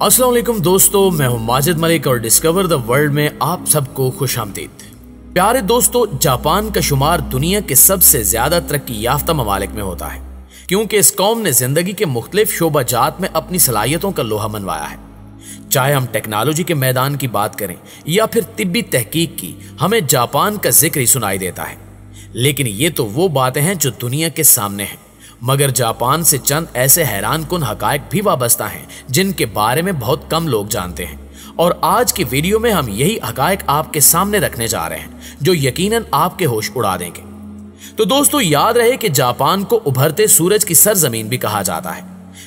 अस्सलाम वालेकुम दोस्तों, मैं हूं माजिद मलिक और डिस्कवर द वर्ल्ड में आप सबको खुशामदीद। प्यारे दोस्तों, जापान का शुमार दुनिया के सबसे ज्यादा तरक्की याफ्ता ममालिक में होता है, क्योंकि इस कौम ने जिंदगी के मुख्तलिफ शोबाजात में अपनी सलाहियतों का लोहा मनवाया है। चाहे हम टेक्नोलॉजी के मैदान की बात करें या फिर तिब्बी तहकीक की, हमें जापान का जिक्र ही सुनाई देता है। लेकिन ये तो वो बातें हैं जो दुनिया के सामने हैं, मगर जापान से चंद ऐसे हैरान कुन हकायक भी वाबस्ता हैं जिनके बारे में बहुत कम लोग जानते हैं। और आज की वीडियो में हम यही हकायक आपके सामने रखने जा रहे हैं जो यकीनन आपके होश उड़ा देंगे। तो दोस्तों, याद रहे कि जापान को उभरते सूरज की सरजमीन भी कहा जाता है,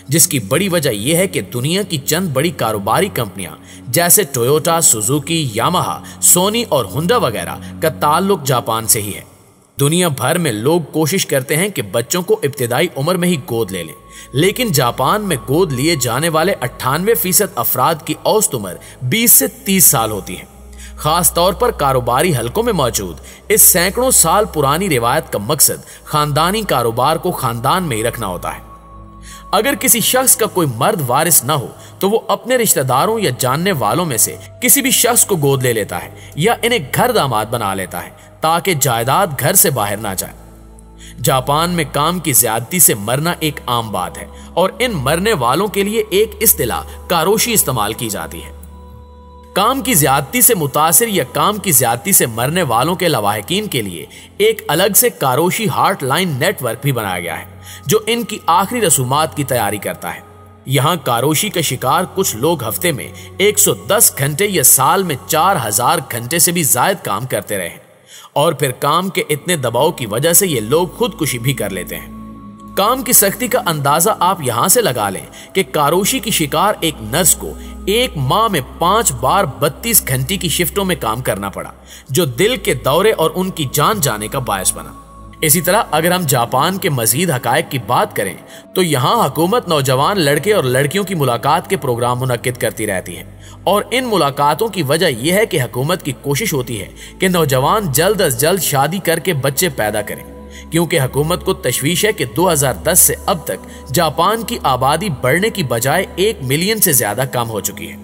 जिसकी बड़ी वजह यह है कि दुनिया की चंद बड़ी कारोबारी कंपनियां जैसे टोयोटा, सुजुकी, यामाहा, सोनी और हुंडा वगैरह का ताल्लुक जापान से ही है। दुनिया भर में लोग कोशिश करते हैं कि बच्चों को इब्तिदाई उम्र में ही गोद ले लें, लेकिन जापान में गोद लिए जाने वाले 98% अफराद की औसत उम्र 20 से 30 साल होती है। खास तौर पर कारोबारी हलकों में मौजूद इस सैकड़ों साल पुरानी रिवायत का मकसद खानदानी कारोबार को खानदान में ही रखना होता है। अगर किसी शख्स का कोई मर्द वारिस ना हो तो वो अपने रिश्तेदारों या जानने वालों में से किसी भी शख्स को गोद ले लेता है या इन्हें घर दामाद बना लेता है ताकि जायदाद घर से बाहर ना जाए। जापान में काम की ज्यादती से मरना एक आम बात है और इन मरने वालों के लिए एक इस्तिलाह कारोशी इस्तेमाल की जाती है। काम की ज्यादती से मुतासिर या काम की ज्यादती से मरने वालों के लवाहिकीन के लिए एक अलग से कारोशी हार्ट लाइन नेटवर्क भी बनाया गया है जो इनकी आखिरी रसूमात की तैयारी करता है। यहाँ कारोशी का शिकार कुछ लोग हफ्ते में 110 घंटे या साल में 4000 घंटे से भी ज्यादा काम करते रहे और फिर काम के इतने दबाव की वजह से ये लोग खुदकुशी भी कर लेते हैं। काम की सख्ती का अंदाजा आप यहां से लगा लें कि कारोशी की शिकार एक नर्स को एक माह में 5 बार 32 घंटे की शिफ्टों में काम करना पड़ा, जो दिल के दौरे और उनकी जान जाने का बायस बना। इसी तरह अगर हम जापान के मजीद हकायक की बात करें तो यहाँ हुकूमत नौजवान लड़के और लड़कियों की मुलाकात के प्रोग्राम मुनक्किद करती रहती है और इन मुलाकातों की वजह यह है कि हुकूमत की कोशिश होती है कि नौजवान जल्द अज जल्द शादी करके बच्चे पैदा करें, क्योंकि हुकूमत को तशवीश है कि 2010 से अब तक जापान की आबादी बढ़ने की बजाय 1 मिलियन से ज्यादा कम हो चुकी है।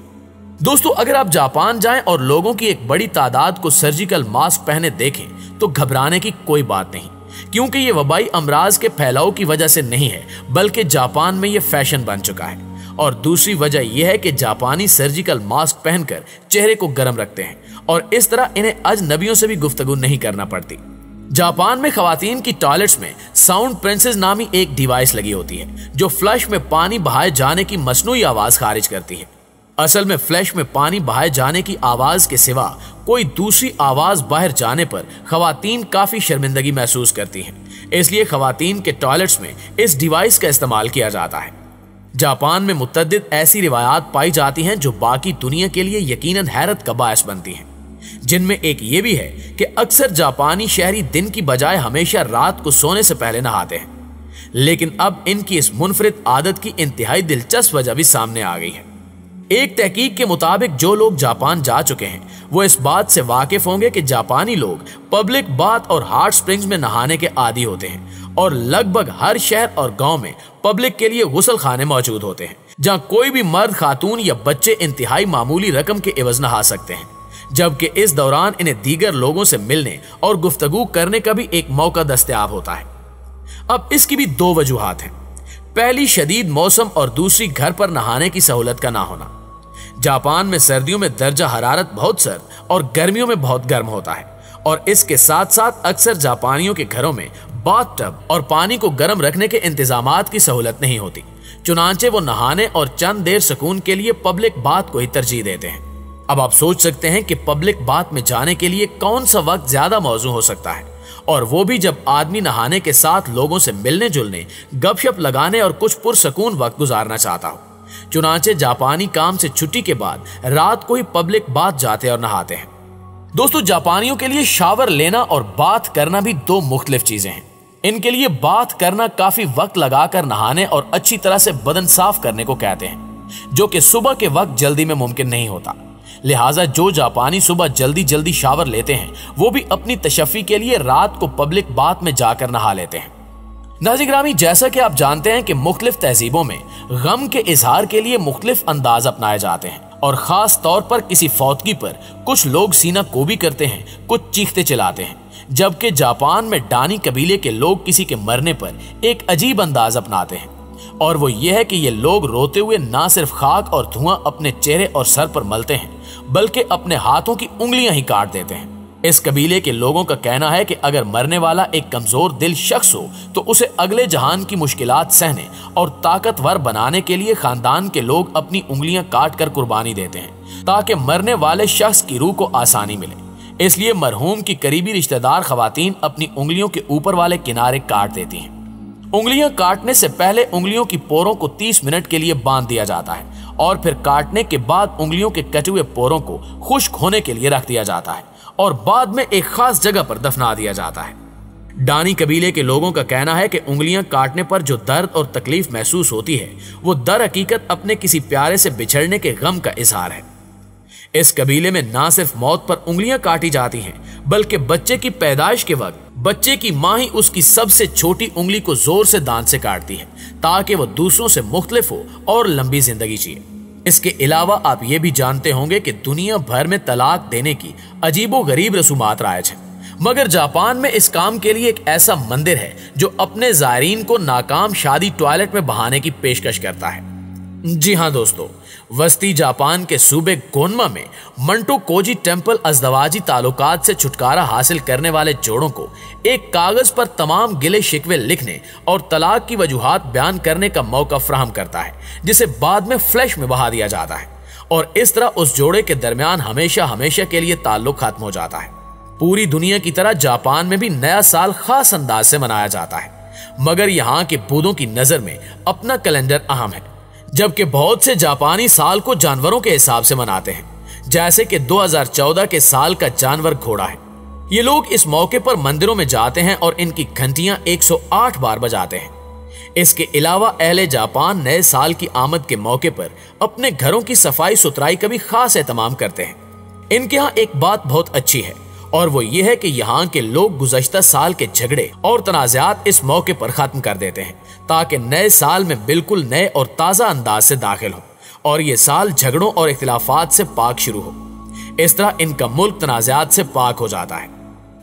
दोस्तों, अगर आप जापान जाएं और लोगों की एक बड़ी तादाद को सर्जिकल मास्क पहने देखें तो घबराने की कोई बात नहीं, क्योंकि ये वबाई अमराज के फैलाव की वजह से नहीं है, बल्कि जापान में ये फैशन बन चुका है। और दूसरी वजह यह है कि जापानी सर्जिकल मास्क पहनकर चेहरे को गर्म रखते हैं और इस तरह इन्हें अजनबियों से भी गुफ्तगू नहीं करना पड़ती। जापान में खवातीन की टॉयलेट्स में साउंड प्रिंसेस नामी एक डिवाइस लगी होती है जो फ्लश में पानी बहाए जाने की मसनूई आवाज खारिज करती है। असल में फ्लश में पानी बहाए जाने की आवाज के सिवा कोई दूसरी आवाज बाहर जाने पर खवातीन काफी शर्मिंदगी महसूस करती हैं, इसलिए खवातीन के टॉयलेट्स में इस डिवाइस का इस्तेमाल किया जाता है। जापान में मुतअद्दिद ऐसी रिवायात पाई जाती हैं जो बाकी दुनिया के लिए यकीनन हैरत का बायस बनती हैं, जिनमें एक ये भी है कि अक्सर जापानी शहरी दिन की बजाय हमेशा रात को सोने से पहले नहाते हैं। लेकिन अब इनकी इस मुनफरिद आदत की इंतहाई दिलचस्प वजह भी सामने आ गई है। एक तहकीक के मुताबिक जो लोग जापान जा चुके हैं वो इस बात से वाकिफ होंगे कि जापानी लोग पब्लिक बाथ और हॉट स्प्रिंग्स में नहाने के आदी होते हैं और लगभग हर शहर और गांव में पब्लिक के लिए गुसल खाने मौजूद होते हैं, जहां कोई भी मर्द, खातून या बच्चे इंतहाई मामूली रकम के एवज नहा सकते हैं, जबकि इस दौरान इन्हें दीगर लोगों से मिलने और गुफ्तगू करने का भी एक मौका दस्तयाब होता है। अब इसकी भी 2 वजूहात हैं। पहली, शदीद मौसम और दूसरी, घर पर नहाने की सहूलत का ना होना। जापान में सर्दियों में दर्जा हरारत बहुत सर्द और गर्मियों में बहुत गर्म होता है और इसके साथ साथ अक्सर जापानियों के घरों में बाथटब और पानी को गर्म रखने के इंतजामात की सहूलत नहीं होती, चुनांचे वो नहाने और चंद देर सुकून के लिए पब्लिक बाथ को ही तरजीह देते हैं। अब आप सोच सकते हैं कि पब्लिक बाथ में जाने के लिए कौन सा वक्त ज्यादा मौजू हो सकता है, और वो भी जब आदमी नहाने के साथ लोगों से मिलने जुलने, गपशप लगाने और कुछ पुरसकून वक्त गुजारना चाहता हो। चुनांचे जापानी काम से छुट्टी के बाद रात को ही पब्लिक बाथ जाते और नहाते हैं। दोस्तों, जापानियों के लिए शावर लेना और बाथ करना भी 2 मुख्तलिफ चीजें हैं। इनके लिए बाथ करना काफी वक्त लगाकर नहाने और अच्छी तरह से बदन साफ करने को कहते हैं, जो कि सुबह के वक्त जल्दी में मुमकिन नहीं होता। लिहाजा जो जापानी सुबह जल्दी जल्दी शावर लेते हैं वो भी अपनी तशफ़ी के लिए रात को पब्लिक बाथ में जाकर नहा लेते हैं। नाज़रीन गिरामी, जैसा कि आप जानते हैं कि मुख्तलिफ तहजीबों में गम के इजहार के लिए मुख्तलिफ अंदाज अपनाए जाते हैं और खास तौर पर किसी फौतगी पर कुछ लोग सीना कोबी करते हैं, कुछ चीखते चिल्लाते हैं। जबकि जापान में डानी कबीले के लोग किसी के मरने पर एक अजीब अंदाज अपनाते हैं और वो ये है कि ये लोग रोते हुए ना सिर्फ खाक और धुआं अपने चेहरे और सर पर मलते हैं बल्कि अपने हाथों की उंगलियां ही काट देते हैं। इस कबीले के लोगों का कहना है कि अगर मरने वाला एक कमजोर दिल शख्स हो तो उसे अगले जहान की मुश्किलात सहने और ताकतवर बनाने के लिए खानदान के लोग अपनी उंगलियां काट कर कुर्बानी देते हैं ताकि मरने वाले शख्स की रूह को आसानी मिले। इसलिए मरहूम की करीबी रिश्तेदार खवातीन अपनी उंगलियों के ऊपर वाले किनारे काट देती हैं। उंगलियां काटने से पहले उंगलियों की पोरों को 30 मिनट के लिए बांध दिया जाता है और फिर काटने के बाद उंगलियों के कटे हुए पोरों को खुश्क होने के लिए रख दिया जाता है और बाद में एक खास जगह पर दफना दिया जाता है। डानी कबीले के लोगों का कहना है कि उंगलियां काटने पर जो दर्द और तकलीफ महसूस होती है वो दर हकीकत अपने किसी प्यारे से बिछड़ने के गम का इजहार है। इस कबीले में ना सिर्फ मौत पर उंगलियां काटी जाती हैं बल्कि बच्चे की पैदाइश के वक्त बच्चे की मां ही उसकी सबसे छोटी उंगली को जोर से दांत से काटती है ताकि वो दूसरों से मुख्तलिफ हो और लंबी जिंदगी जिए। इसके अलावा आप ये भी जानते होंगे कि दुनिया भर में तलाक देने की अजीबो गरीब रसूमात राइज हैं, मगर जापान में इस काम के लिए एक ऐसा मंदिर है जो अपने जायरीन को नाकाम शादी टॉयलेट में बहाने की पेशकश करता है। जी हाँ दोस्तों, वस्ती जापान के सूबे गोनमा में मंटो कोजी टेम्पल अज़दवाजी ताल्लुकात से छुटकारा हासिल करने वाले जोड़ों को एक कागज पर तमाम गिले शिकवे लिखने और तलाक की वजूहात बयान करने का मौका फराहम करता है, जिसे बाद में फ्लैश में बहा दिया जाता है और इस तरह उस जोड़े के दरमियान हमेशा हमेशा के लिए ताल्लुक खत्म हो जाता है। पूरी दुनिया की तरह जापान में भी नया साल खास अंदाज से मनाया जाता है, मगर यहाँ के बुद्धों की नजर में अपना कैलेंडर अहम है, जबकि बहुत से जापानी साल को जानवरों के हिसाब से मनाते हैं, जैसे कि 2014 के साल का जानवर घोड़ा है। ये लोग इस मौके पर मंदिरों में जाते हैं और इनकी घंटियां 108 बार बजाते हैं। इसके अलावा अहले जापान नए साल की आमद के मौके पर अपने घरों की सफाई सुथराई का भी खास एहतमाम करते हैं। इनके यहाँ एक बात बहुत अच्छी है और वो ये है कि यहाँ के लोग गुज़श्ता साल के झगड़े और तनाज़ात इस मौके पर खत्म कर देते हैं ताकि नए साल में बिल्कुल नए और ताज़ा अंदाज से दाखिल हो और ये साल झगड़ों और इख्तिलाफात से पाक शुरू हो। इस तरह इनका मुल्क तनाज़ात से पाक हो जाता है।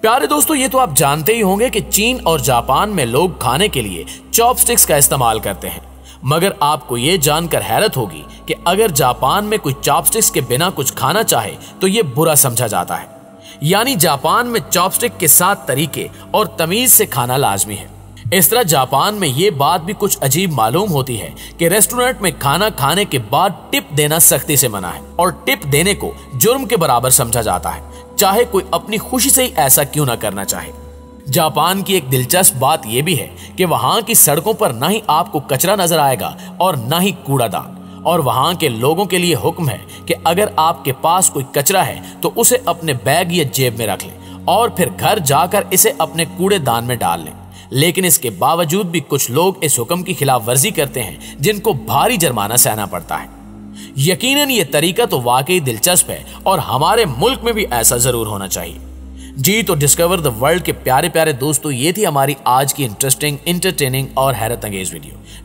प्यारे दोस्तों, ये तो आप जानते ही होंगे कि चीन और जापान में लोग खाने के लिए चॉपस्टिक्स का इस्तेमाल करते हैं, मगर आपको ये जानकर हैरत होगी कि अगर जापान में कोई चॉपस्टिक्स के बिना कुछ खाना चाहे तो ये बुरा समझा जाता है। यानी जापान में चॉपस्टिक के 7 तरीके और तमीज से खाना लाजमी है। इस तरह जापान में ये बात भी कुछ अजीब मालूम होती है कि रेस्टोरेंट में खाना खाने के बाद टिप देना सख्ती से मना है और टिप देने को जुर्म के बराबर समझा जाता है, चाहे कोई अपनी खुशी से ही ऐसा क्यों ना करना चाहे। जापान की एक दिलचस्प बात यह भी है कि वहां की सड़कों पर ना ही आपको कचरा नजर आएगा और ना ही कूड़ादान, और वहां के लोगों के लिए हुक्म है कि अगर आपके पास कोई कचरा है तो उसे अपने बैग या जेब में रख लें और फिर घर जाकर इसे अपने कूड़ेदान में डाल लें। लेकिन इसके बावजूद भी कुछ लोग इस हुक्म की खिलाफ वर्जी करते हैं, जिनको भारी जुर्माना सहना पड़ता है। यकीनन ये तरीका तो वाकई दिलचस्प है और हमारे मुल्क में भी ऐसा जरूर होना चाहिए। जी तो डिस्कवर द वर्ल्ड के प्यारे प्यारे दोस्तों, ये थी हमारी आज की इंटरेस्टिंग, इंटरटेनिंग और हैरत अंगेज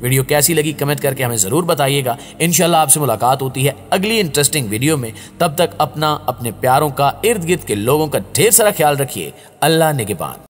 वीडियो कैसी लगी कमेंट करके हमें जरूर बताइएगा। इंशाल्लाह आपसे मुलाकात होती है अगली इंटरेस्टिंग वीडियो में। तब तक अपना, अपने प्यारों का, इर्द गिर्द के लोगों का ढेर सारा ख्याल रखिए। अल्लाह निगहबान।